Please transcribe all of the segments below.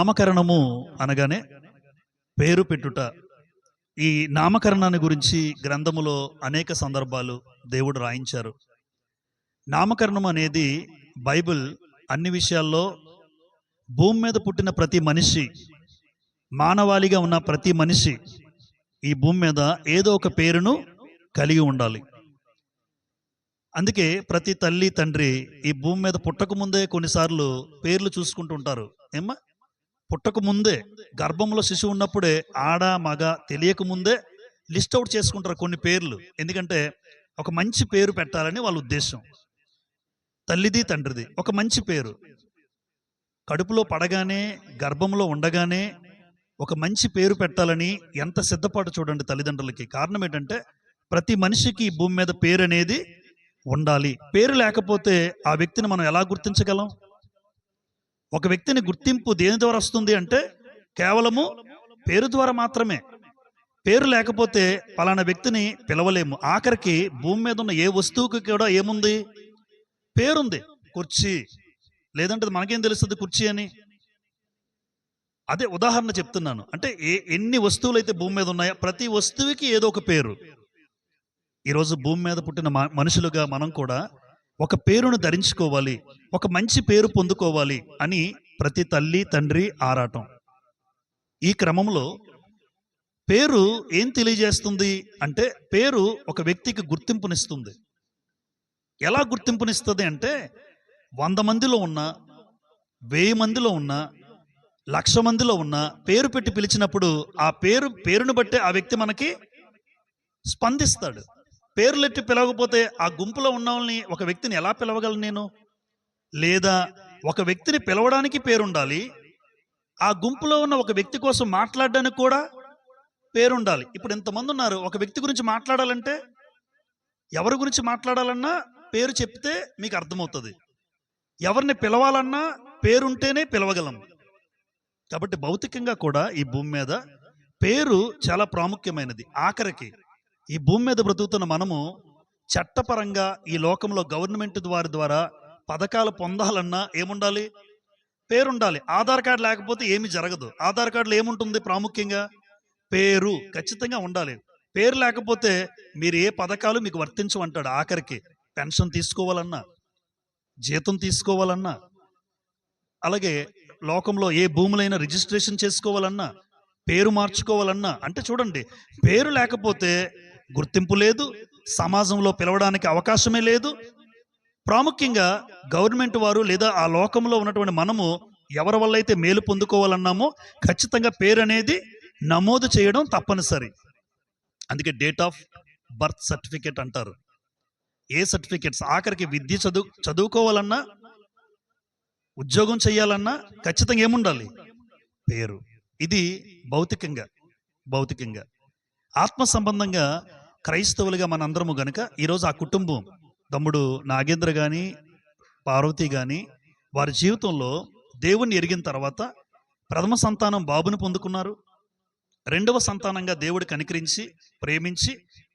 నామకరణము అనగానే పేరు పెట్టుట. ఈ నామకరణాన్ని గురించి గ్రంథములో అనేక సందర్భాలు దేవుడు రాయించారు. నామకరణం అనేది బైబిల్ అన్ని విషయాల్లో భూమి మీద పుట్టిన ప్రతి మనిషి, మానవాళిగా ఉన్న ప్రతి మనిషి ఈ భూమి మీద ఏదో ఒక పేరును కలిగి ఉండాలి. అందుకే ప్రతి తల్లి తండ్రి ఈ భూమి మీద పుట్టక ముందే కొన్నిసార్లు పేర్లు చూసుకుంటూ ఉంటారు. ఏమ్మా, పుట్టక ముందే గర్భంలో శిశువు ఉన్నప్పుడే ఆడ మగ తెలియక ముందే లిస్ట్ అవుట్ చేసుకుంటారు కొన్ని పేర్లు. ఎందుకంటే ఒక మంచి పేరు పెట్టాలని వాళ్ళ ఉద్దేశం. తల్లిది తండ్రిది ఒక మంచి పేరు. కడుపులో పడగానే గర్భంలో ఉండగానే ఒక మంచి పేరు పెట్టాలని ఎంత సిద్ధపాటు చూడండి తల్లిదండ్రులకి. కారణం ఏంటంటే ప్రతి మనిషికి ఈ భూమి మీద పేరు అనేది ఉండాలి. పేరు లేకపోతే ఆ వ్యక్తిని మనం ఎలా గుర్తించగలం? ఒక వ్యక్తిని గుర్తింపు దేని ద్వారా వస్తుంది అంటే కేవలము పేరు ద్వారా మాత్రమే. పేరు లేకపోతే పలానా వ్యక్తిని పిలవలేము. ఆఖరికి భూమి మీద ఉన్న ఏ వస్తువుకి కూడా ఏముంది? పేరుంది. కుర్చీ, లేదంటే మనకేం తెలుస్తుంది కుర్చీ అని? అదే ఉదాహరణ చెప్తున్నాను. అంటే ఎన్ని వస్తువులు అయితే భూమి మీద ఉన్నాయో ప్రతి వస్తువుకి ఏదో ఒక పేరు. ఈరోజు భూమి మీద పుట్టిన మనుషులుగా మనం కూడా ఒక పేరును ధరించుకోవాలి, ఒక మంచి పేరు పొందుకోవాలి అని ప్రతి తల్లి తండ్రి ఆరాటం. ఈ క్రమంలో పేరు ఏం తెలియజేస్తుంది అంటే పేరు ఒక వ్యక్తికి గుర్తింపునిస్తుంది. ఎలా గుర్తింపునిస్తుంది అంటే 100 మందిలో ఉన్నా, 1000 మందిలో ఉన్నా, 1,00,000 మందిలో ఉన్నా పేరు పెట్టి పిలిచినప్పుడు ఆ పేరును బట్టే ఆ వ్యక్తి మనకి స్పందిస్తాడు. పేర్లెట్టి పిలవకపోతే ఆ గుంపులో ఉన్న వాళ్ళని, ఒక వ్యక్తిని ఎలా పిలవగలను నేను? లేదా ఒక వ్యక్తిని పిలవడానికి పేరుండాలి, ఆ గుంపులో ఉన్న ఒక వ్యక్తి కోసం మాట్లాడడానికి కూడా పేరుండాలి. ఇప్పుడు ఇంతమంది ఉన్నారు, ఒక వ్యక్తి గురించి మాట్లాడాలంటే ఎవరి గురించి మాట్లాడాలన్నా పేరు చెప్తే మీకు అర్థమవుతుంది. ఎవరిని పిలవాలన్నా పేరుంటేనే పిలవగలం. కాబట్టి భౌతికంగా కూడా ఈ భూమి మీద పేరు చాలా ప్రాముఖ్యమైనది. ఆఖరికి ఈ భూమి మీద బ్రతుకుతున్న మనము చట్టపరంగా ఈ లోకంలో గవర్నమెంట్ ద్వారా పథకాలు పొందాలన్నా ఏముండాలి? పేరుండాలి. ఆధార్ కార్డు లేకపోతే ఏమి జరగదు. ఆధార్ కార్డులో ఏముంటుంది? ప్రాముఖ్యంగా పేరు ఖచ్చితంగా ఉండాలి. పేరు లేకపోతే మీరు ఏ పథకాలు మీకు వర్తించమంటాడు. ఆఖరికి పెన్షన్ తీసుకోవాలన్నా, జీతం తీసుకోవాలన్నా, అలాగే లోకంలో ఏ భూములైనా రిజిస్ట్రేషన్ చేసుకోవాలన్నా, పేరు మార్చుకోవాలన్నా, అంటే చూడండి, పేరు లేకపోతే గుర్తింపు లేదు, సమాజంలో పిలవడానికి అవకాశమే లేదు. ప్రాముఖ్యంగా గవర్నమెంట్ వారు లేదా ఆ లోకంలో ఉన్నటువంటి మనము ఎవరి వల్ల అయితే మేలు పొందుకోవాలన్నామో ఖచ్చితంగా పేరు అనేది నమోదు చేయడం తప్పనిసరి. అందుకే డేట్ ఆఫ్ బర్త్ సర్టిఫికేట్ అంటారు. ఏ సర్టిఫికేట్స్ ఆఖరికి విద్య చదువుకోవాలన్నా, ఉద్యోగం చేయాలన్నా ఖచ్చితంగా ఏముండాలి? పేరు. ఇది భౌతికంగా. ఆత్మ సంబంధంగా క్రైస్తవులుగా మనందరము గనుక ఈరోజు ఆ కుటుంబం, తమ్ముడు నాగేంద్ర కానీ పార్వతి కానీ, వారి జీవితంలో దేవుణ్ణి ఎరిగిన తర్వాత ప్రథమ సంతానం బాబుని పొందుకున్నారు. 2వ సంతానంగా దేవుడు కనికరించి ప్రేమించి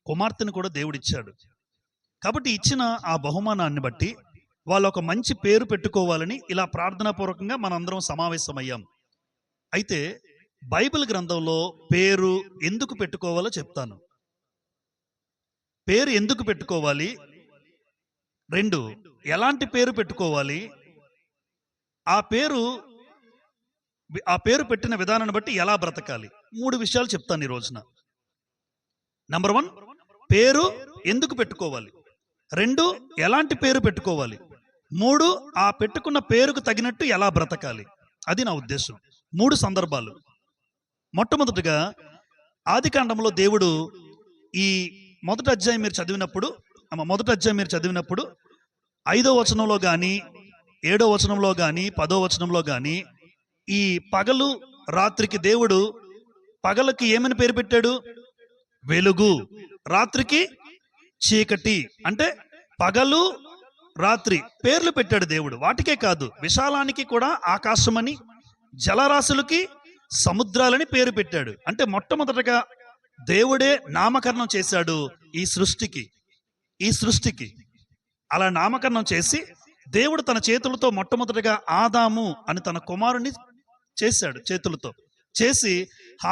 కుమార్తెను కూడా దేవుడిచ్చాడు. కాబట్టి ఇచ్చిన ఆ బహుమానాన్ని బట్టి వాళ్ళు ఒక మంచి పేరు పెట్టుకోవాలని ఇలా ప్రార్థనాపూర్వకంగా మనందరం సమావేశమయ్యాం. అయితే బైబిల్ గ్రంథంలో పేరు ఎందుకు పెట్టుకోవాలో చెప్తాను. పేరు ఎందుకు పెట్టుకోవాలి? 2, ఎలాంటి పేరు పెట్టుకోవాలి? ఆ పేరు పెట్టిన విధానాన్ని బట్టి ఎలా బ్రతకాలి? 3 విషయాలు చెప్తాను ఈ రోజున. నంబర్ 1, పేరు ఎందుకు పెట్టుకోవాలి. 2, ఎలాంటి పేరు పెట్టుకోవాలి. 3, ఆ పెట్టుకున్న పేరుకు తగినట్టు ఎలా బ్రతకాలి. అది నా ఉద్దేశం. 3 సందర్భాలు. మొట్టమొదటిగా ఆదికాండంలో దేవుడు ఈ మొదటి అధ్యాయం మీరు చదివినప్పుడు 5వ వచనంలో కానీ, 7వ వచనంలో కానీ, 10వ వచనంలో కానీ ఈ పగలు రాత్రికి దేవుడు పగలకి ఏమని పేరు పెట్టాడు? వెలుగు. రాత్రికి చీకటి. అంటే పగలు రాత్రి పేర్లు పెట్టాడు దేవుడు. వాటికే కాదు, విశాలానికి కూడా ఆకాశమని, జలరాశులకి సముద్రాలని పేరు పెట్టాడు. అంటే మొట్టమొదటగా దేవుడే నామకరణం చేశాడు ఈ సృష్టికి. అలా నామకరణం చేసి దేవుడు తన చేతులతో మొట్టమొదటిగా ఆదాము అని తన కుమారుని చేశాడు చేతులతో. చేసి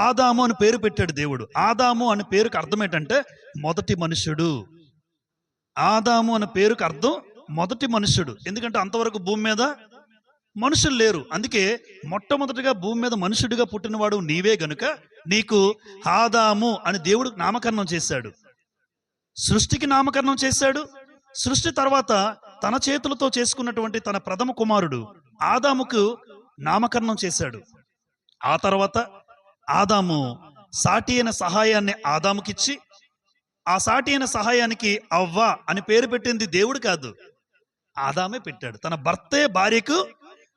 ఆదాము అని పేరు పెట్టాడు దేవుడు. ఆదాము అనే పేరుకి అర్థం ఏంటంటే మొదటి మనుషుడు. ఆదాము అనే పేరుకి అర్థం మొదటి మనుషుడు. ఎందుకంటే అంతవరకు భూమి మీద మనుషులు లేరు. అందుకే మొట్టమొదటిగా భూమి మీద మనుషుడిగా పుట్టినవాడు నీవే గనుక నీకు ఆదాము అని దేవుడు నామకరణం చేశాడు. సృష్టికి నామకరణం చేశాడు. సృష్టి తర్వాత తన చేతులతో చేసుకున్నటువంటి తన ప్రథమ కుమారుడు ఆదాముకు నామకరణం చేశాడు. ఆ తర్వాత ఆదాము సాటి అయిన సహాయాన్ని ఆదాముకిచ్చి, ఆ సాటి అయిన సహాయానికి అవ్వ అని పేరు పెట్టింది దేవుడు కాదు, ఆదామే పెట్టాడు. తన భర్తే భార్యకు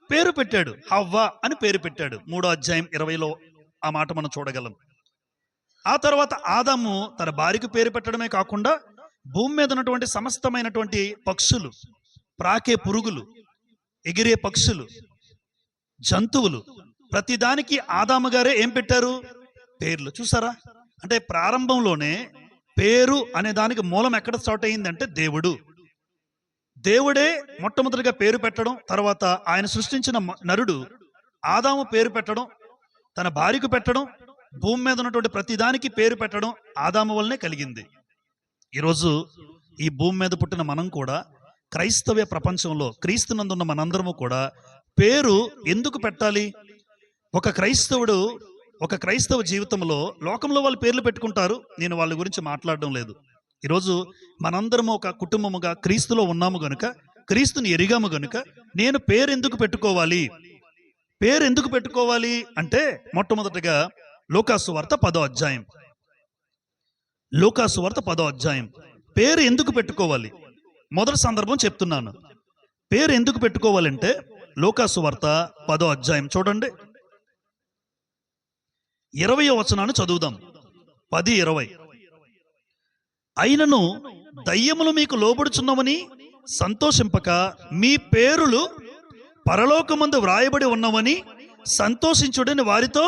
పేరు పెట్టాడు, హవ్వ అని పేరు పెట్టాడు. 3వ అధ్యాయం 20లో ఆ మాట మనం చూడగలం. ఆ తర్వాత ఆదాము తన భార్యకు పేరు పెట్టడమే కాకుండా భూమి మీద ఉన్నటువంటి సమస్తమైనటువంటి పక్షులు, ప్రాకే పురుగులు, ఎగిరే పక్షులు, జంతువులు, ప్రతిదానికి ఆదాము గారే ఏం పెట్టారు? పేర్లు. చూసారా? అంటే ప్రారంభంలోనే పేరు అనే దానికి మూలం ఎక్కడ స్టార్ట్ అయ్యిందంటే దేవుడు. దేవుడే మొట్టమొదటిగా పేరు పెట్టడం, తర్వాత ఆయన సృష్టించిన నరుడు ఆదాము పేరు పెట్టడం, తన భార్యకు పెట్టడం, భూమి మీద ఉన్నటువంటి ప్రతిదానికి పేరు పెట్టడం ఆదాము వల్లనే కలిగింది. ఈరోజు ఈ భూమి మీద పుట్టిన మనం కూడా క్రైస్తవ ప్రపంచంలో క్రీస్తునందున్న మనందరము కూడా పేరు ఎందుకు పెట్టాలి? ఒక క్రైస్తవ జీవితంలో లోకంలో వాళ్ళు పేర్లు పెట్టుకుంటారు. నేను వాళ్ళ గురించి మాట్లాడడం లేదు. ఈరోజు మనందరము ఒక కుటుంబముగా క్రీస్తులో ఉన్నాము గనుక, క్రీస్తుని ఎరిగాము గనుక నేను పేరు ఎందుకు పెట్టుకోవాలి? పేరు ఎందుకు పెట్టుకోవాలి అంటే మొట్టమొదటిగా లూకాసు వార్త 10వ అధ్యాయం. లూకాసు వార్త 10వ అధ్యాయం. పేరు ఎందుకు పెట్టుకోవాలి? మొదటి సందర్భం చెప్తున్నాను. పేరు ఎందుకు పెట్టుకోవాలంటే లూకాసు వార్త 10వ అధ్యాయం చూడండి, 20వ వచనాన్ని చదువుదాం. 10:20. అయినను దయ్యములు మీకు లోబడుచున్నవని సంతోషింపక మీ పేరులు పరలోకమందు వ్రాయబడి ఉన్నవని సంతోషించుడని వారితో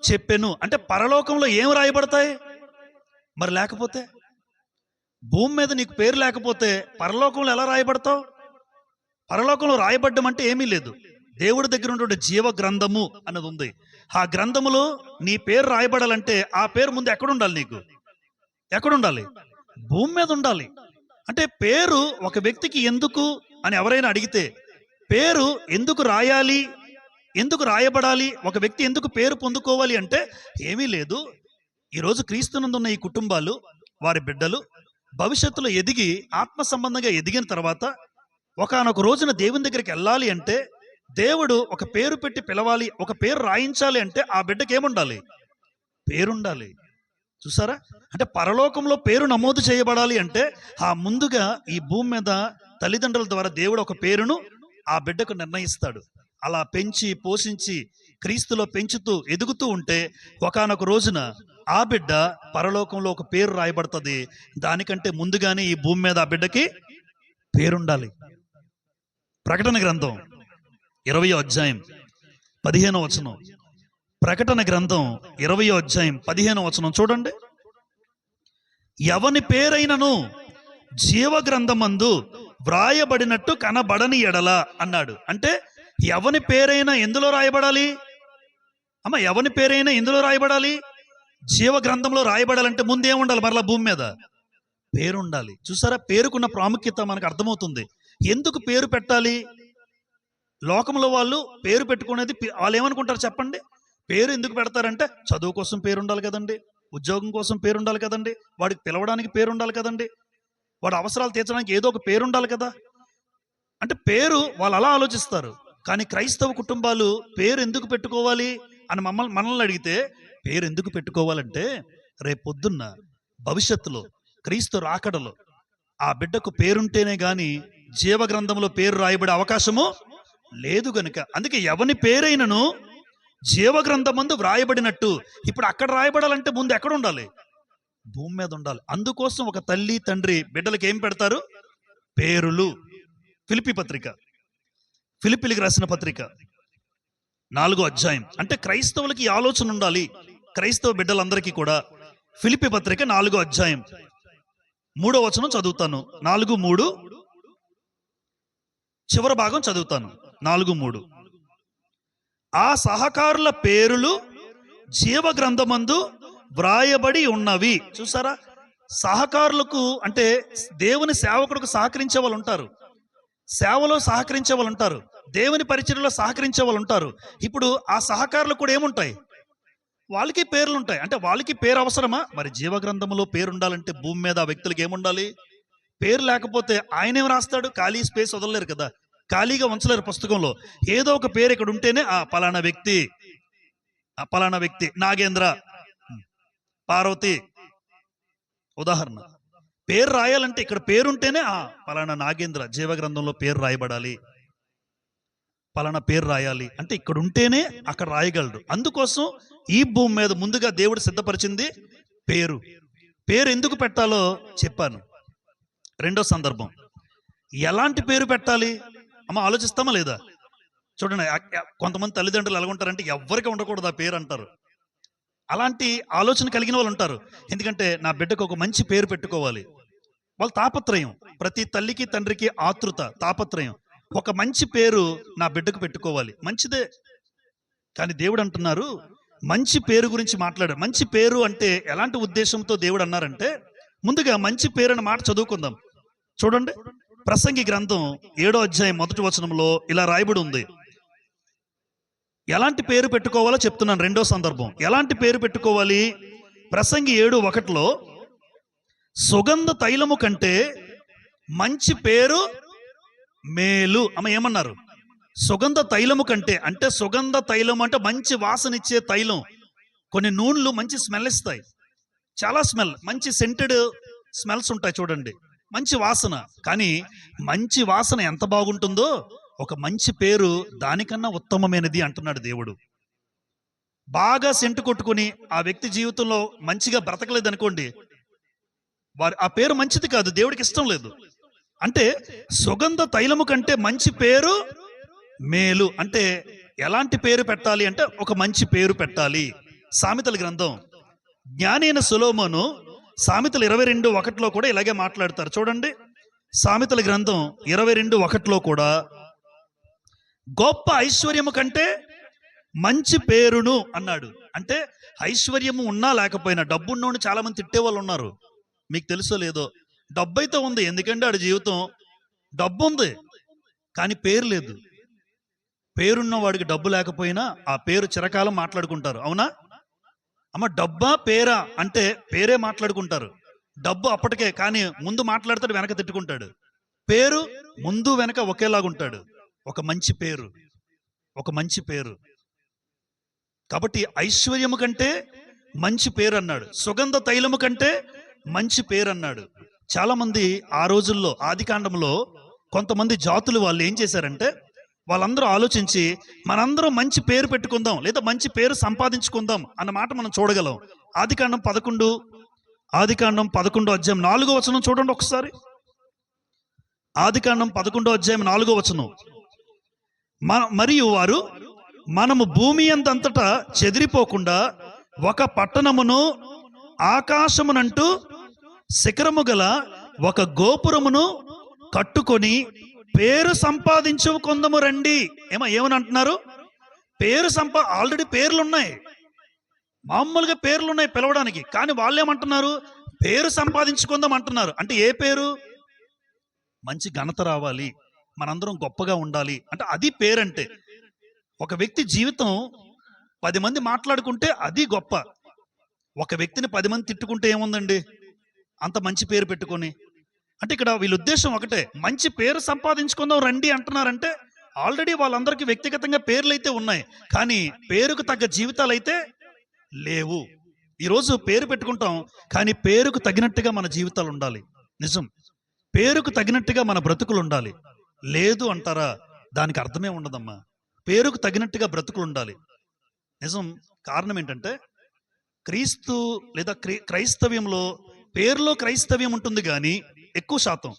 చెప్పెను. అంటే పరలోకంలో ఏం రాయబడతాయి? మరి లేకపోతే భూమి మీద నీకు పేరు లేకపోతే పరలోకంలో ఎలా రాయబడతావు? పరలోకంలో రాయబడ్డం అంటే ఏమీ లేదు. దేవుడి దగ్గర ఉన్నటువంటి జీవ గ్రంథము అన్నది ఉంది. ఆ గ్రంథములో నీ పేరు రాయబడాలంటే ఆ పేరు ముందు ఎక్కడుండాలి? నీకు ఎక్కడుండాలి? భూమి మీద ఉండాలి. అంటే పేరు ఒక వ్యక్తికి ఎందుకు అని ఎవరైనా అడిగితే, పేరు ఎందుకు రాయాలి, ఎందుకు రాయబడాలి, ఒక వ్యక్తి ఎందుకు పేరు పొందుకోవాలి అంటే ఏమీ లేదు. ఈరోజు క్రీస్తునందున్న ఈ కుటుంబాలు, వారి బిడ్డలు భవిష్యత్తులో ఎదిగి ఆత్మ సంబంధంగా ఎదిగిన తర్వాత ఒకానొక రోజున దేవుని దగ్గరికి వెళ్ళాలి అంటే, దేవుడు ఒక పేరు పెట్టి పిలవాలి, ఒక పేరు రాయించాలి అంటే ఆ బిడ్డకి ఏముండాలి? పేరుండాలి. చూసారా? అంటే పరలోకంలో పేరు నమోదు చేయబడాలి అంటే ఆ ముందుగా ఈ భూమి మీద తల్లిదండ్రుల ద్వారా దేవుడు ఒక పేరును ఆ బిడ్డకు నిర్ణయిస్తాడు. అలా పెంచి పోషించి క్రీస్తులో పెంచుతూ ఎదుగుతూ ఉంటే ఒకానొక రోజున ఆ బిడ్డ పరలోకంలో ఒక పేరు రాయబడుతుంది. దానికంటే ముందుగానే ఈ భూమి మీద ఆ బిడ్డకి పేరుండాలి. ప్రకటన గ్రంథం 20వ అధ్యాయం 15వ వచనం. ప్రకటన గ్రంథం 20వ అధ్యాయం 15వ వచనం చూడండి. ఎవని పేరైనను జీవ గ్రంథమందు వ్రాయబడినట్టు కనబడని ఎడల అన్నాడు. అంటే ఎవని పేరైనా ఎందులో రాయబడాలి? ఎవని పేరైనా ఎందులో రాయబడాలి? జీవ గ్రంథంలో రాయబడాలంటే ముందేముండాలి? మరలా భూమి మీద పేరుండాలి. చూసారా? పేరుకున్న ప్రాముఖ్యత మనకు అర్థమవుతుంది. ఎందుకు పేరు పెట్టాలి? లోకంలో వాళ్ళు పేరు పెట్టుకునేది వాళ్ళు ఏమనుకుంటారు చెప్పండి? పేరు ఎందుకు పెడతారంటే చదువు కోసం పేరు ఉండాలి కదండి, ఉద్యోగం కోసం పేరు ఉండాలి కదండి, వాడికి పిలవడానికి పేరు ఉండాలి కదండి, వాడు అవసరాలు తీర్చడానికి ఏదో ఒక పేరు ఉండాలి కదా. అంటే పేరు వాళ్ళు అలా ఆలోచిస్తారు. కానీ క్రైస్తవ కుటుంబాలు పేరు ఎందుకు పెట్టుకోవాలి అని మనల్ని అడిగితే, పేరు ఎందుకు పెట్టుకోవాలంటే రేపొద్దున్న భవిష్యత్తులో క్రీస్తు రాకడలో ఆ బిడ్డకు పేరుంటేనే గాని జీవ గ్రంథంలో పేరు రాయబడే అవకాశము లేదు గనుక, అందుకే ఎవని పేరైనను జీవ గ్రంథమందు వ్రాయబడినట్టు. ఇప్పుడు అక్కడ రాయబడాలంటే ముందు ఎక్కడ ఉండాలి? భూమి మీద ఉండాలి. అందుకోసం ఒక తల్లి తండ్రి బిడ్డలకి ఏం పెడతారు? పేరులు. ఫిలిప్పీలకు రాసిన పత్రిక 4వ అధ్యాయం. అంటే క్రైస్తవులకి ఈ ఆలోచన ఉండాలి. క్రైస్తవ బిడ్డలందరికీ కూడా ఫిలిప్పీ పత్రిక 4వ అధ్యాయం 3వ వచనం చదువుతాను. 4:3 చివరి భాగం చదువుతాను. 4:3. ఆ సహకారుల పేరులు జీవ గ్రంథమందు వ్రాయబడి ఉన్నవి. చూసారా, సహకారులకు అంటే దేవుని సేవకుడికి సహకరించే వాళ్ళు ఉంటారు, సేవలో సహకరించే వాళ్ళు ఉంటారు, దేవుని పరిచర్యలో సహకరించే వాళ్ళు ఉంటారు. ఇప్పుడు ఆ సహకారులకు కూడా ఏముంటాయి? వాళ్ళకి పేర్లు ఉంటాయి. అంటే వాళ్ళకి పేరు అవసరమా? మరి జీవ గ్రంథంలో పేరు ఉండాలంటే భూమి మీద ఆ వ్యక్తులకు ఏముండాలి? పేరు లేకపోతే ఆయన ఏం రాస్తాడు? ఖాళీ స్పేస్ వదలలేరు కదా, ఖాళీగా ఉంచలేరు పుస్తకంలో. ఏదో ఒక పేరు ఇక్కడ ఉంటేనే ఆ పలానా వ్యక్తి, ఆ పలానా వ్యక్తి నాగేంద్ర, పార్వతి, ఉదాహరణ. పేరు రాయాలంటే ఇక్కడ పేరుంటేనే ఆ పలానా నాగేంద్ర జీవ గ్రంథంలో పేరు రాయబడాలి, పలానా పేరు రాయాలి అంటే ఇక్కడ ఉంటేనే అక్కడ రాయగలడు. అందుకోసం ఈ భూమి మీద ముందుగా దేవుడు సిద్ధపరిచింది పేరు. పేరు ఎందుకు పెట్టాలో చెప్పాను. రెండో సందర్భం, ఎలాంటి పేరు పెట్టాలి అమ్మ ఆలోచిస్తామా లేదా? చూడండి, కొంతమంది తల్లిదండ్రులు ఎలాగుంటారంటే ఎవ్వరికి ఉండకూడదు ఆ పేరు అంటారు. అలాంటి ఆలోచన కలిగిన వాళ్ళు ఉంటారు. ఎందుకంటే నా బిడ్డకు ఒక మంచి పేరు పెట్టుకోవాలి, వాళ్ళ తాపత్రయం. ప్రతి తల్లికి తండ్రికి ఆతృత, తాపత్రయం. ఒక మంచి పేరు నా బిడ్డకు పెట్టుకోవాలి, మంచిదే. కానీ దేవుడు అంటున్నారు మంచి పేరు గురించి మాట్లాడారు. మంచి పేరు అంటే ఎలాంటి ఉద్దేశంతో దేవుడు అన్నారంటే, ముందుగా మంచి పేరు అనే మాట చదువుకుందాం. చూడండి, ప్రసంగి గ్రంథం 7వ అధ్యాయం 1వ వచనంలో ఇలా రాయబడి ఉంది. ఎలాంటి పేరు పెట్టుకోవాలో చెప్తున్నాను. రెండో సందర్భం, ఎలాంటి పేరు పెట్టుకోవాలి? ప్రసంగి 7:1 సుగంధ తైలము కంటే మంచి పేరు మేలు. అమ్మ ఏమన్నారు? సుగంధ తైలము కంటే. అంటే సుగంధ తైలం అంటే మంచి వాసన ఇచ్చే తైలం. కొన్ని నూనెలు మంచి స్మెల్ ఇస్తాయి, చాలా స్మెల్, మంచి సెంటెడ్ స్మెల్స్ ఉంటాయి చూడండి, మంచి వాసన. కానీ మంచి వాసన ఎంత బాగుంటుందో ఒక మంచి పేరు దానికన్నా ఉత్తమమైనది అంటున్నాడు దేవుడు. బాగా సెంటు కొట్టుకుని ఆ వ్యక్తి జీవితంలో మంచిగా బ్రతకలేదు అనుకోండి, వారి ఆ పేరు మంచిది కాదు, దేవుడికి ఇష్టం లేదు. అంటే సుగంధ తైలము కంటే మంచి పేరు మేలు. అంటే ఎలాంటి పేరు పెట్టాలి అంటే ఒక మంచి పేరు పెట్టాలి. సామెతల గ్రంథం, జ్ఞాని అయిన సొలొమోను సామెతలు 22:1 కూడా ఇలాగే మాట్లాడతారు. చూడండి, సామెతల గ్రంథం 22:1 కూడా గొప్ప ఐశ్వర్యము కంటే మంచి పేరును అన్నాడు. అంటే ఐశ్వర్యము ఉన్నా లేకపోయినా, డబ్బు ఉన్నోని చాలా మంది తిట్టే వాళ్ళు ఉన్నారు, మీకు తెలుసో లేదో. డబ్బు అయితే ఉంది, ఎందుకంటే ఆడి జీవితం డబ్బు ఉంది కానీ పేరు లేదు. పేరున్న వాడికి డబ్బు లేకపోయినా ఆ పేరు చిరకాలం మాట్లాడుకుంటారు, అవునా అమ్మ? డబ్బా పేరా అంటే పేరే మాట్లాడుకుంటారు. డబ్బు అప్పటికే, కానీ ముందు మాట్లాడతాడు, వెనక తిట్టుకుంటాడు. పేరు ముందు వెనక ఒకేలాగుంటాడు. ఒక మంచి పేరు, ఒక మంచి పేరు. కాబట్టి ఐశ్వర్యము కంటే మంచి పేరు అన్నాడు, సుగంధ తైలము కంటే మంచి పేరు అన్నాడు. చాలా మంది ఆ రోజుల్లో ఆదికాండంలో కొంతమంది జాతులు వాళ్ళు ఏం చేశారంటే, వాళ్ళందరూ ఆలోచించి మనందరం మంచి పేరు పెట్టుకుందాం లేదా మంచి పేరు సంపాదించుకుందాం అన్న మాట మనం చూడగలం. ఆదికాండం 11 అధ్యాయం 4వ వచనం చూడండి ఒకసారి. ఆదికాండం 11వ అధ్యాయం 4వ వచనం, మరియు వారు మనము భూమి అంతటా చెదిరిపోకుండా ఒక పట్టణమును ఆకాశమునంటూ శిఖరము గల ఒక గోపురమును కట్టుకొని పేరు సంపాదించుకుందాము రండి. ఏమని అంటున్నారు? పేరు ఆల్రెడీ పేర్లు ఉన్నాయి, మామూలుగా పేర్లు ఉన్నాయి పిలవడానికి, కానీ వాళ్ళు ఏమంటున్నారు? పేరు సంపాదించుకుందాం అంటున్నారు. అంటే ఏ పేరు? మంచి ఘనత రావాలి, మనందరం గొప్పగా ఉండాలి అంటే అది పేరంటే. ఒక వ్యక్తి జీవితం 10 మంది మాట్లాడుకుంటే అది గొప్ప. ఒక వ్యక్తిని 10 మంది తిట్టుకుంటే ఏముందండి అంత మంచి పేరు పెట్టుకొని? అంటే ఇక్కడ వీళ్ళ ఉద్దేశం ఒకటే, మంచి పేరు సంపాదించుకుందాం రండి అంటున్నారంటే ఆల్రెడీ వాళ్ళందరికీ వ్యక్తిగతంగా పేర్లు అయితే ఉన్నాయి, కానీ పేరుకు తగ్గ జీవితాలు అయితే లేవు. ఈరోజు పేరు పెట్టుకుంటాం, కానీ పేరుకు తగినట్టుగా మన జీవితాలు ఉండాలి. నిజం, పేరుకు తగినట్టుగా మన బ్రతుకులు ఉండాలి. లేదు అంటారా? దానికి అర్థమే ఉండదమ్మా. పేరుకు తగినట్టుగా బ్రతుకులు ఉండాలి. నిజం. కారణం ఏంటంటే క్రీస్తు లేదా క్రైస్తవ్యంలో పేరులో క్రైస్తవ్యం ఉంటుంది కానీ, ఎక్కువ శాతం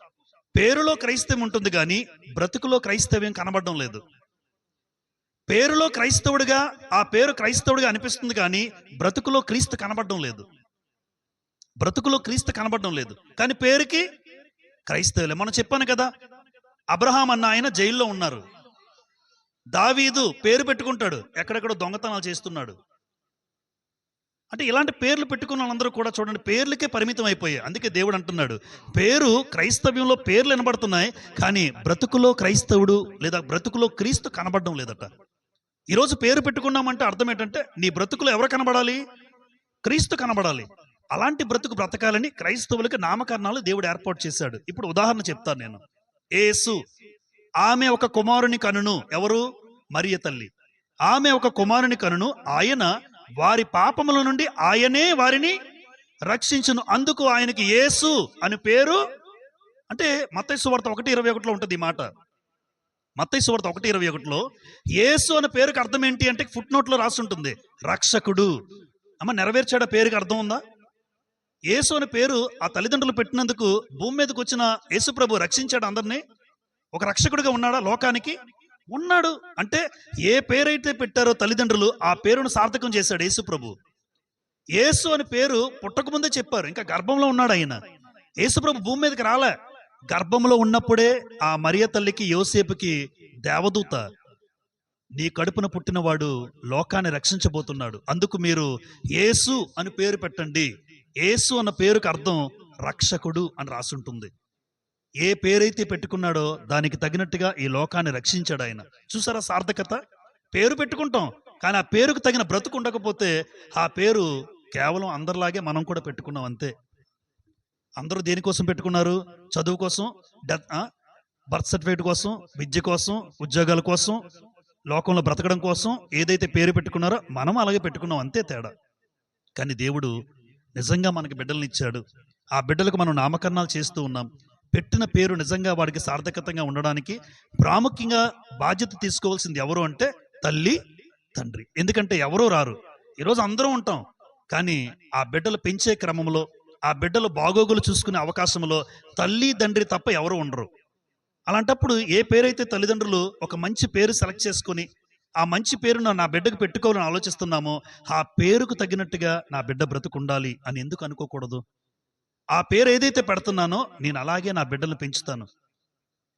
పేరులో క్రైస్తవ్యం ఉంటుంది కానీ బ్రతుకులో క్రైస్తవ్యం కనబడడం లేదు. పేరులో క్రైస్తవుడిగా ఆ పేరు క్రైస్తవుడిగా అనిపిస్తుంది కానీ బ్రతుకులో క్రీస్తు కనబడడం లేదు. బ్రతుకులో క్రీస్తు కనబడడం లేదు కానీ పేరుకి క్రైస్తవులే. మనం చెప్పాను కదా, అబ్రహాం అన్న ఆయన జైల్లో ఉన్నారు. దావీదు పేరు పెట్టుకుంటాడు, ఎక్కడెక్కడో దొంగతనాలు చేస్తున్నాడు. అంటే ఇలాంటి పేర్లు పెట్టుకున్న వాళ్ళందరూ కూడా చూడండి పేర్లకే పరిమితం అయిపోయాయి. అందుకే దేవుడు అంటున్నాడు, పేరు క్రైస్తవ్యంలో పేర్లు వినబడుతున్నాయి, కానీ బ్రతుకులో క్రైస్తవుడు లేదా బ్రతుకులో క్రీస్తు కనబడడం లేదట. ఈరోజు పేరు పెట్టుకున్నామంటే అర్థం ఏంటంటే నీ బ్రతుకులో ఎవరు కనబడాలి? క్రీస్తు కనబడాలి. అలాంటి బ్రతుకు బ్రతకాలని క్రైస్తవులకి నామకరణాలు దేవుడు ఏర్పాటు చేశాడు. ఇప్పుడు ఉదాహరణ చెప్తాను నేను. యేసు, ఆమె ఒక కుమారుని కనును. ఎవరు? మరియ తల్లి. ఆమె ఒక కుమారుని కనును, ఆయన వారి పాపముల నుండి ఆయనే వారిని రక్షించును, అందుకు ఆయనకి యేసు అని పేరు. అంటే మత్తయి సువార్త 1:21 ఉంటుంది ఈ మాట. మత్తయి సువార్త 1:21 యేసు అనే పేరుకి అర్థం ఏంటి అంటే ఫుట్ నోట్లో రాసి ఉంటుంది, రక్షకుడు. అమ్మ, నెరవేర్చాడు ఆ పేరుకి అర్థం ఉందా? యేసు అనే పేరు ఆ తల్లిదండ్రులు పెట్టినందుకు భూమి మీదకి వచ్చిన యేసు ప్రభు రక్షించాడు అందరినీ. ఒక రక్షకుడిగా ఉన్నాడా లోకానికి? ఉన్నాడు. అంటే ఏ పేరైతే పెట్టారో తల్లిదండ్రులు ఆ పేరును సార్థకం చేశాడు యేసు ప్రభు. యేసు అని పేరు పుట్టక ముందే చెప్పారు, ఇంకా గర్భంలో ఉన్నాడు ఆయన. యేసు ప్రభు భూమి మీదకి రాలే, గర్భంలో ఉన్నప్పుడే ఆ మరియ తల్లికి యోసేపుకి దేవదూత, నీ కడుపున పుట్టినవాడు లోకాన్ని రక్షించబోతున్నాడు, అందుకు మీరు యేసు అని పేరు పెట్టండి. యేసు అన్న పేరుకి అర్థం రక్షకుడు అని రాసుంటుంది. ఏ పేరైతే పెట్టుకున్నాడో దానికి తగినట్టుగా ఈ లోకాన్ని రక్షించాడు ఆయన. చూసారా సార్థకత? పేరు పెట్టుకుంటాం, కానీ ఆ పేరుకు తగిన బ్రతుకు ఉండకపోతే ఆ పేరు కేవలం అందరిలాగే మనం కూడా పెట్టుకున్నాం అంతే. అందరూ దేనికోసం పెట్టుకున్నారు? చదువు కోసం, బర్త్ సర్టిఫికేట్ కోసం, విద్య కోసం, ఉద్యోగాల కోసం, లోకంలో బ్రతకడం కోసం ఏదైతే పేరు పెట్టుకున్నారో మనం అలాగే పెట్టుకున్నాం, అంతే తేడా. కానీ దేవుడు నిజంగా మనకి బిడ్డలను ఇచ్చాడు. ఆ బిడ్డలకు మనం నామకరణాలు చేస్తూ ఉన్నాం. పెట్టిన పేరు నిజంగా వాడికి సార్థకతంగా ఉండడానికి ప్రాముఖ్యంగా బాధ్యత తీసుకోవాల్సింది ఎవరు అంటే తల్లి, తండ్రి. ఎందుకంటే ఎవరో రారు, ఈరోజు అందరం ఉంటాం, కానీ ఆ బిడ్డలు పెంచే క్రమంలో, ఆ బిడ్డలు బాగోగులు చూసుకునే అవకాశంలో తల్లి తండ్రి తప్ప ఎవరు ఉండరు. అలాంటప్పుడు ఏ పేరైతే తల్లిదండ్రులు ఒక మంచి పేరు సెలెక్ట్ చేసుకొని ఆ మంచి పేరును నా బిడ్డకు పెట్టుకోవాలని ఆలోచిస్తున్నామో ఆ పేరుకు తగినట్టుగా నా బిడ్డ బ్రతుకుండాలి అని ఎందుకు అనుకోకూడదు? ఆ పేరు ఏదైతే పెడుతున్నానో నేను అలాగే నా బిడ్డలను పెంచుతాను.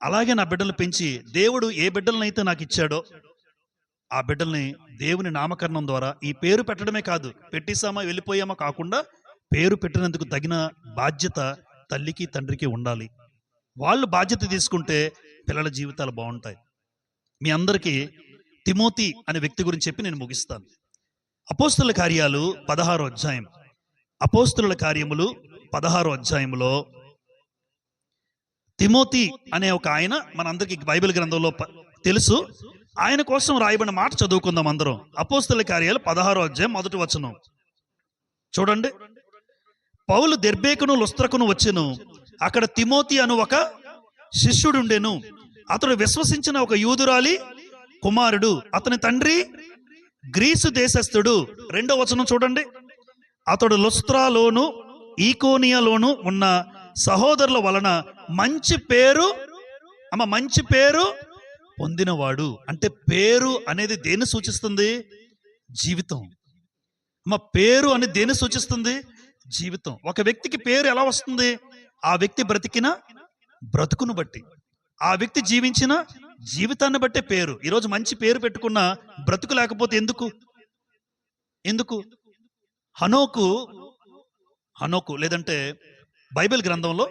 అలాగే నా బిడ్డలను పెంచి దేవుడు ఏ బిడ్డలనైతే నాకు ఇచ్చాడో ఆ బిడ్డల్ని దేవుని నామకరణం ద్వారా ఈ పేరు పెట్టడమే కాదు, పెట్టేసామా వెళ్ళిపోయామా కాకుండా పేరు పెట్టినందుకు తగిన బాధ్యత తల్లికి తండ్రికి ఉండాలి. వాళ్ళు బాధ్యత తీసుకుంటే పిల్లల జీవితాలు బాగుంటాయి. మీ అందరికీ తిమోతి అనే వ్యక్తి గురించి చెప్పి నేను ముగిస్తాను. అపోస్తుల కార్యాలు 16వ అధ్యాయం. అపోస్తుల కార్యములు 16వ అధ్యాయంలో తిమోతి అనే ఒక ఆయన, మనందరికీ బైబిల్ గ్రంథంలో తెలుసు, ఆయన కోసం రాయబడిన మాట చదువుకుందాం అందరం. అపోస్తుల కార్యాలు 16వ అధ్యాయం 1వ వచనం చూడండి. పౌలు దెర్బేకును లుస్త్రకును వచ్చెను, అక్కడ తిమోతి అను ఒక శిష్యుడుండెను, అతడు విశ్వసించిన ఒక యూదురాలి కుమారుడు, అతని తండ్రి గ్రీసు దేశస్థుడు. 2వ వచనం చూడండి. అతడు లుస్త్రాలోను ఈకోనియాలోను ఉన్న సహోదరుల వలన మంచి పేరు పొందినవాడు. అంటే పేరు అనేది దేన్ని సూచిస్తుంది? జీవితం. పేరు అనేది దేన్ని సూచిస్తుంది? జీవితం. ఒక వ్యక్తికి పేరు ఎలా వస్తుంది? ఆ వ్యక్తి బ్రతికిన బ్రతుకును బట్టి, ఆ వ్యక్తి జీవించిన జీవితాన్ని బట్టే పేరు. ఈరోజు మంచి పేరు పెట్టుకున్న బ్రతుకు లేకపోతే ఎందుకు? హనోకు లేదంటే బైబిల్ గ్రంథంలో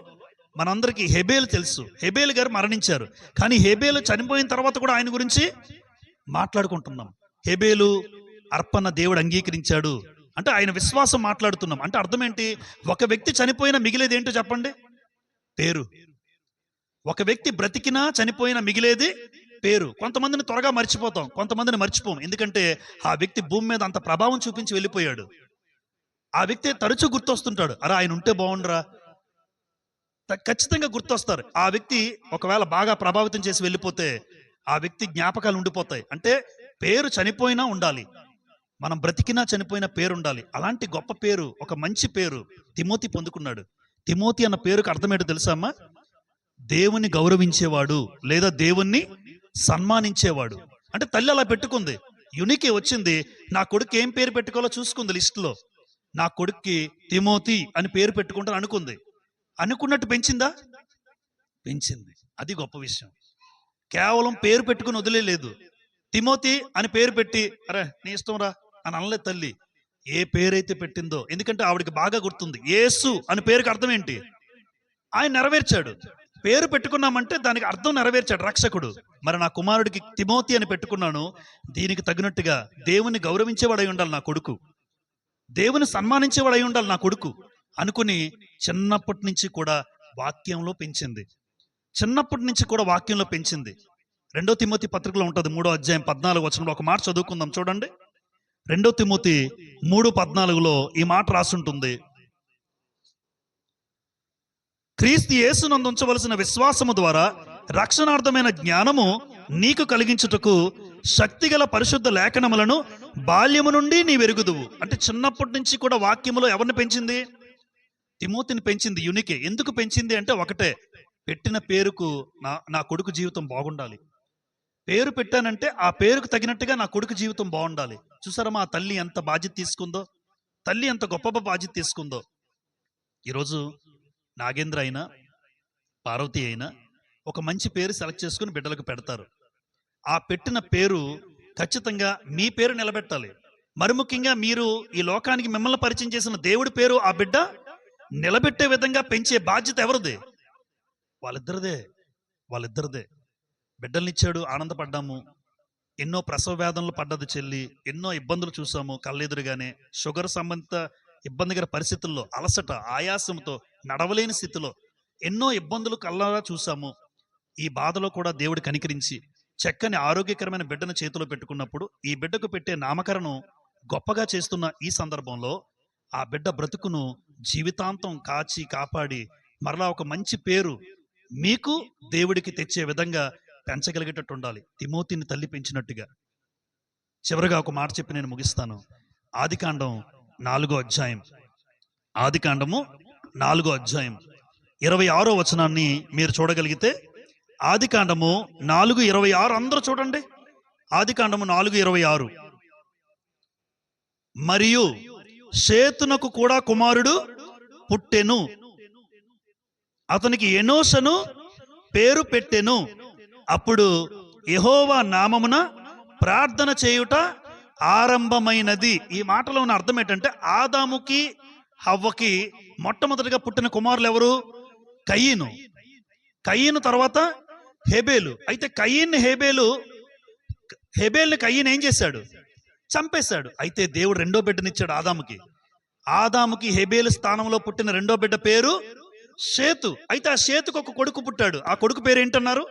మనందరికీ హెబేలు తెలుసు. హెబేలు గారు మరణించారు, కానీ హెబేలు చనిపోయిన తర్వాత కూడా ఆయన గురించి మాట్లాడుకుంటున్నాం. హెబేలు అర్పణ దేవుడు అంగీకరించాడు అంటే ఆయన విశ్వాసం మాట్లాడుతున్నాం. అంటే అర్థం ఏంటి? ఒక వ్యక్తి చనిపోయినా మిగిలేది ఏంటో చెప్పండి? పేరు. ఒక వ్యక్తి బ్రతికినా చనిపోయినా మిగిలేది పేరు. కొంతమందిని త్వరగా మర్చిపోతాం, కొంతమందిని మర్చిపోం, ఎందుకంటే ఆ వ్యక్తి భూమి మీద అంత ప్రభావం చూపించి వెళ్ళిపోయాడు. ఆ వ్యక్తి తరచూ గుర్తొస్తుంటాడు, అరే ఆయన ఉంటే బాగుండరా, ఖచ్చితంగా గుర్తొస్తారు. ఆ వ్యక్తి ఒకవేళ బాగా ప్రభావితం చేసి వెళ్ళిపోతే ఆ వ్యక్తి జ్ఞాపకాలు ఉండిపోతాయి. అంటే పేరు చనిపోయినా ఉండాలి, మనం బ్రతికినా చనిపోయిన పేరు ఉండాలి. అలాంటి గొప్ప పేరు, ఒక మంచి పేరు తిమోతి పొందుకున్నాడు. తిమోతి అన్న పేరుకు అర్థమేంటో తెలుసా అమ్మా? దేవుని గౌరవించేవాడు లేదా దేవుణ్ణి సన్మానించేవాడు. అంటే తల్లి అలా పెట్టుకుంది, యునికే వచ్చింది, నా కొడుకు ఏం పేరు పెట్టుకోవాలో చూసుకుంది లిస్టులో. నా కొడుక్కి తిమోతి అని పేరు పెట్టుకుంటాను అనుకుంది. అనుకున్నట్టు పెంచిందా? పెంచింది. అది గొప్ప విషయం. కేవలం పేరు పెట్టుకుని వదిలేదు, తిమోతి అని పేరు పెట్టి అరే నీ ఇష్టం రా అని అనలేదు తల్లి. ఏ పేరైతే పెట్టిందో, ఎందుకంటే ఆవిడకి బాగా గుర్తుంది. యేసు అని పేరుకి అర్థం ఏంటి? ఆయన నెరవేర్చాడు. పేరు పెట్టుకున్నామంటే దానికి అర్థం నెరవేర్చాడు రక్షకుడు. మరి నా కుమారుడికి తిమోతి అని పెట్టుకున్నాను, దీనికి తగినట్టుగా దేవుని గౌరవించేవాడై ఉండాలి నా కొడుకు, దేవుని సన్మానించేవాడై ఉండాలి నా కొడుకు అనుకుని చిన్నప్పటి నుంచి కూడా వాక్యంలో పెంచింది. చిన్నప్పటి నుంచి కూడా వాక్యంలో పెంచింది. 2 తిమోతి పత్రికలో ఉంటుంది 3వ అధ్యాయం 14వ వచనంలో ఒక మాట చదువుకుందాం చూడండి. 2 తిమోతి 3:14లో ఈ మాట రాసుంటుంది. క్రీస్తు యేసునందు ఉంచవలసిన విశ్వాసము ద్వారా రక్షణార్థమైన జ్ఞానము నీకు కలిగించుటకు శక్తిగల పరిశుద్ధ లేఖనములను బాల్యము నుండి నీ వెరుగుదువు. అంటే చిన్నప్పటి నుంచి కూడా వాక్యములో ఎవరిని పెంచింది? తిమోతిని పెంచింది. యునికే. ఎందుకు పెంచింది అంటే ఒకటే, పెట్టిన పేరుకు నా కొడుకు జీవితం బాగుండాలి. పేరు పెట్టానంటే ఆ పేరుకు తగినట్టుగా నా కొడుకు జీవితం బాగుండాలి. చూసారా మా తల్లి ఎంత బాధ్యత తీసుకుందో, తల్లి ఎంత గొప్ప బాధ్యత తీసుకుందో. ఈరోజు నాగేంద్ర అయినా పార్వతి అయినా ఒక మంచి పేరు సెలెక్ట్ చేసుకుని బిడ్డలకు పెడతారు. ఆ పెట్టిన పేరు ఖచ్చితంగా మీ పేరు నిలబెట్టాలి. మరి ముఖ్యంగా మీరు ఈ లోకానికి మిమ్మల్ని పరిచయం చేసిన దేవుడి పేరు ఆ బిడ్డ నిలబెట్టే విధంగా పెంచే బాధ్యత ఎవరిది? వాళ్ళిద్దరిదే. బిడ్డల్నిచ్చాడు, ఆనందపడ్డాము. ఎన్నో ప్రసవ వేదనలు పడ్డది చెల్లి, ఎన్నో ఇబ్బందులు చూసాము కళ్ళెదురుగానే. షుగర్ సంబంధిత ఇబ్బందికర పరిస్థితుల్లో, అలసట, ఆయాసంతో, నడవలేని స్థితిలో ఎన్నో ఇబ్బందులు కళ్ళారా చూసాము. ఈ బాధలో కూడా దేవుడు కనికరించి చక్కని ఆరోగ్యకరమైన బిడ్డను చేతిలో పెట్టుకున్నప్పుడు, ఈ బిడ్డకు పెట్టే నామకరణం గొప్పగా చేస్తున్న ఈ సందర్భంలో ఆ బిడ్డ బ్రతుకును జీవితాంతం కాచి కాపాడి మరలా ఒక మంచి పేరు మీకు దేవుడికి తెచ్చే విధంగా పెంచగలిగేటట్టు ఉండాలి. తిమోతిని తల్లి పెంచినట్టుగా. చివరిగా ఒక మాట చెప్పి నేను ముగిస్తాను. ఆదికాండం 4వ అధ్యాయం, ఆదికాండము 4వ అధ్యాయం 26వ వచనాన్ని మీరు చూడగలిగితే, ఆదికాండము 4:26 అందరూ చూడండి. ఆదికాండము 4:26. మరియు షేతునకు కూడా కుమారుడు పుట్టెను, అతనికి ఎనోషను పేరు పెట్టెను. అప్పుడు యెహోవా నామమున ప్రార్థన చేయుట ఆరంభమైనది. ఈ మాటలో ఉన్న అర్థం ఏంటంటే, ఆదాముకి హవ్వకి మొట్టమొదటిగా పుట్టిన కుమారులు ఎవరు? కయీను తర్వాత హేబేలు. అయితే హేబేల్ని కయీను ఏం చేశాడు? చంపేశాడు. అయితే దేవుడు రెండో బిడ్డనిచ్చాడు ఆదాముకి హేబేలు స్థానంలో పుట్టిన రెండో బిడ్డ పేరు షేతు. అయితే ఆ షేతుకు ఒక కొడుకు పుట్టాడు. ఆ కొడుకు పేరు ఏంటన్నారు?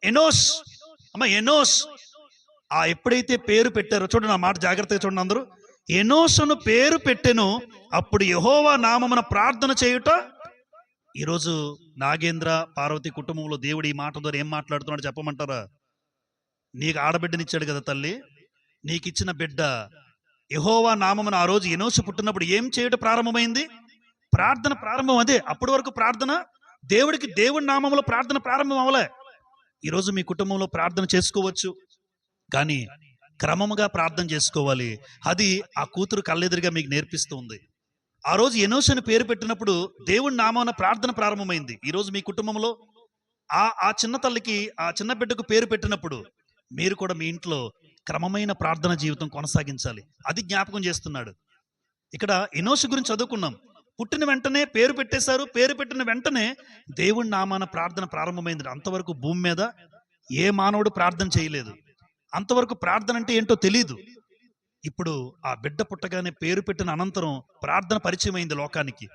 ఎనోష్. ఆ ఎప్పుడైతే పేరు పెట్టారో చూడండి, ఆ మాట జాగ్రత్తగా చూడండి అందరూ. ఎనోషను పేరు పెట్టెను, అప్పుడు యెహోవా నామమున ప్రార్థన చేయుట. ఈరోజు నాగేంద్ర పార్వతి కుటుంబంలో దేవుడు ఈ మాట ద్వారా ఏం మాట్లాడుతున్నాడు చెప్పమంటారా? నీకు ఆడబిడ్డనిచ్చాడు కదా తల్లి, నీకిచ్చిన బిడ్డ యెహోవా నామమున ఆ రోజు ఎనోషు పుట్టినప్పుడు ఏం చేయడం ప్రారంభమైంది? ప్రార్థన ప్రారంభం. అదే అప్పటి వరకు ప్రార్థన దేవుడి నామములో ప్రార్థన ప్రారంభం అవలే. ఈరోజు మీ కుటుంబంలో ప్రార్థన చేసుకోవచ్చు, కానీ క్రమముగా ప్రార్థన చేసుకోవాలి. అది ఆ కూతురు కళ్ళెదురుగా మీకు నేర్పిస్తుంది. ఆ రోజు ఎనోషను పేరు పెట్టినప్పుడు దేవుడి నామాన ప్రార్థన ప్రారంభమైంది. ఈరోజు మీ కుటుంబంలో ఆ చిన్న తల్లికి, ఆ చిన్న బిడ్డకు పేరు పెట్టినప్పుడు మీరు కూడా మీ ఇంట్లో క్రమమైన ప్రార్థన జీవితం కొనసాగించాలి. అది జ్ఞాపకం చేస్తున్నాడు. ఇక్కడ ఎనోషు గురించి చదువుకున్నాం. పుట్టిన వెంటనే పేరు పెట్టేశారు. పేరు పెట్టిన వెంటనే దేవుడి నామాన ప్రార్థన ప్రారంభమైంది. అంతవరకు భూమి మీద ఏ మానవుడు ప్రార్థన చేయలేదు. అంతవరకు ప్రార్థన అంటే ఏంటో తెలీదు. ఇప్పుడు ఆ బిడ్డ పుట్టగానే పేరు పెట్టిన అనంతరం ప్రార్థన పరిచయం అయింది లోకానికి.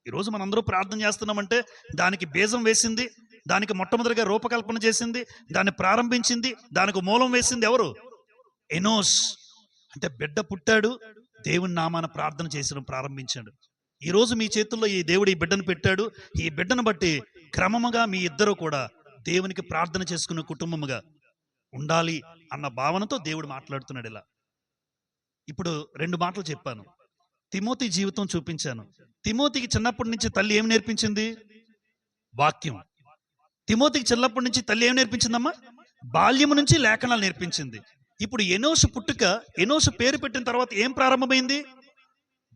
ఈరోజు మనందరూ ప్రార్థన చేస్తున్నామంటే దానికి బీజం వేసింది, దానికి మొట్టమొదటిగా రూపకల్పన చేసింది, దాన్ని ప్రారంభించింది, దానికి మూలం వేసింది ఎవరు? ఎనోష్. అంటే బిడ్డ పుట్టాడు, దేవుని నామాన ప్రార్థన చేసడం ప్రారంభించాడు. ఈరోజు మీ చేతుల్లో ఈ దేవుడు ఈ బిడ్డను పెట్టాడు. ఈ బిడ్డను బట్టి క్రమముగా మీ ఇద్దరు కూడా దేవునికి ప్రార్థన చేసుకునే కుటుంబముగా ఉండాలి అన్న భావనతో దేవుడు మాట్లాడుతున్నాడు. ఇలా ఇప్పుడు 2 మాటలు చెప్పాను. తిమోతి జీవితం చూపించాను. తిమోతికి చిన్నప్పటి నుంచి తల్లి ఏం నేర్పించింది? వాక్యం. తిమోతికి చిన్నప్పటి నుంచి తల్లి ఏం నేర్పించిందమ్మా? బాల్యము నుంచి లేఖనాలు నేర్పించింది. ఇప్పుడు ఎనోషు పుట్టుక, ఎనోషు పేరు పెట్టిన తర్వాత ఏం ప్రారంభమైంది?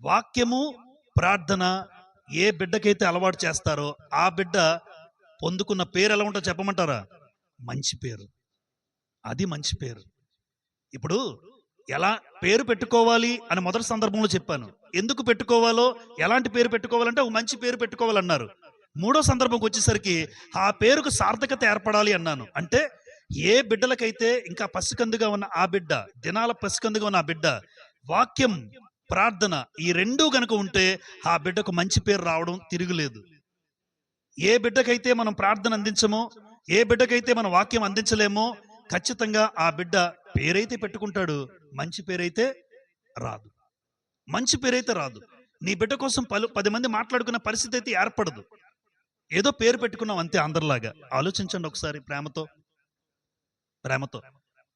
వాక్యము, ప్రార్థన. ఏ బిడ్డకైతే అలవాటు చేస్తారో ఆ బిడ్డ పొందుకున్న పేరు ఎలా ఉంటుందో చెప్పమంటారా? మంచి పేరు. అది మంచి పేరు. ఇప్పుడు ఎలా పేరు పెట్టుకోవాలి అని మొదటి సందర్భంలో చెప్పాను. ఎందుకు పెట్టుకోవాలో, ఎలాంటి పేరు పెట్టుకోవాలంటే ఒక మంచి పేరు పెట్టుకోవాలన్నారు. మూడో సందర్భంకి వచ్చేసరికి ఆ పేరుకు సార్థకత ఏర్పడాలి అన్నాను. అంటే ఏ బిడ్డలకైతే ఇంకా పసికందుగా ఉన్న ఆ బిడ్డ, దినాల పసికందుగా ఉన్న ఆ బిడ్డ, వాక్యం, ప్రార్థన ఈ రెండూ గనుక ఉంటే ఆ బిడ్డకు మంచి పేరు రావడం తిరుగులేదు. ఏ బిడ్డకైతే మనం ప్రార్థన అందించమో, ఏ బిడ్డకైతే మనం వాక్యం అందించలేమో, ఖచ్చితంగా ఆ బిడ్డ పేరైతే పెట్టుకుంటాడు, మంచి పేరైతే రాదు. మంచి పేరైతే రాదు. నీ బిడ్డ కోసం 10 మంది మాట్లాడుకునే పరిస్థితి అయితే ఏర్పడదు. ఏదో పేరు పెట్టుకున్నాం అంతే అందరిలాగా. ఆలోచించండి ఒకసారి ప్రేమతో. ప్రేమతో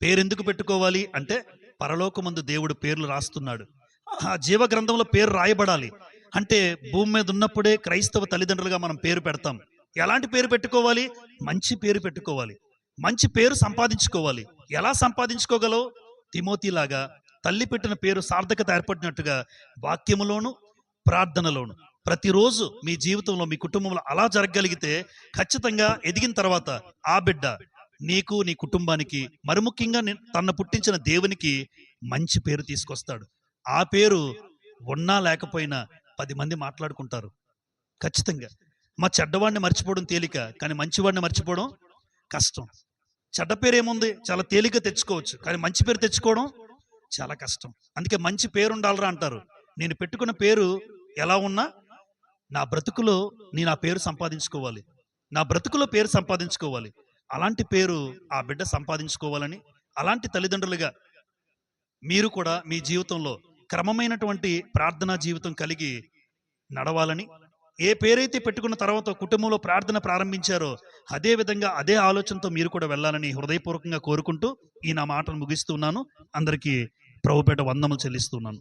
పేరెందుకు పెట్టుకోవాలి అంటే, పరలోకమందు దేవుడు పేర్లు రాస్తున్నాడు. ఆ జీవ గ్రంథంలో పేరు రాయబడాలి అంటే భూమి మీద ఉన్నప్పుడే క్రైస్తవ తల్లిదండ్రులుగా మనం పేరు పెడతాం. ఎలాంటి పేరు పెట్టుకోవాలి? మంచి పేరు పెట్టుకోవాలి. మంచి పేరు సంపాదించుకోవాలి. ఎలా సంపాదించుకోగలవు? తిమోతిలాగా తల్లి పెట్టిన పేరు సార్థకత ఏర్పడినట్టుగా వాక్యములోను, ప్రార్థనలోను ప్రతిరోజు మీ జీవితంలో, మీ కుటుంబంలో అలా జరగగలిగితే ఖచ్చితంగా ఎదిగిన తర్వాత ఆ బిడ్డ నీకు, నీ కుటుంబానికి, మరి ముఖ్యంగా తన పుట్టించిన దేవునికి మంచి పేరు తీసుకొస్తాడు. ఆ పేరు ఉన్నా లేకపోయినా 10 మంది మాట్లాడుకుంటారు ఖచ్చితంగా. మా చెడ్డవాడిని మర్చిపోవడం తేలిక, కానీ మంచివాడిని మర్చిపోవడం కష్టం. చెడ్డ పేరు ఏముంది, చాలా తేలిక తెచ్చుకోవచ్చు, కానీ మంచి పేరు తెచ్చుకోవడం చాలా కష్టం. అందుకే మంచి పేరు ఉండాలరా అంటారు. నేను పెట్టుకున్న పేరు ఎలా ఉన్నా నా బ్రతుకులో నేను ఆ పేరు సంపాదించుకోవాలి, నా బ్రతుకులో పేరు సంపాదించుకోవాలి. అలాంటి పేరు ఆ బిడ్డ సంపాదించుకోవాలని, అలాంటి తల్లిదండ్రులుగా మీరు కూడా మీ జీవితంలో క్రమమైనటువంటి ప్రార్థనా జీవితం కలిగి నడవాలని, ఏ పేరైతే పెట్టుకున్న తర్వాత కుటుంబంలో ప్రార్థన ప్రారంభించారో అదే విధంగా అదే ఆలోచనతో మీరు కూడా వెళ్ళాలని హృదయపూర్వకంగా కోరుకుంటూ ఈ నా మాటలు ముగిస్తున్నాను. అందరికీ ప్రభుపేట వందనములు చెల్లిస్తున్నాను.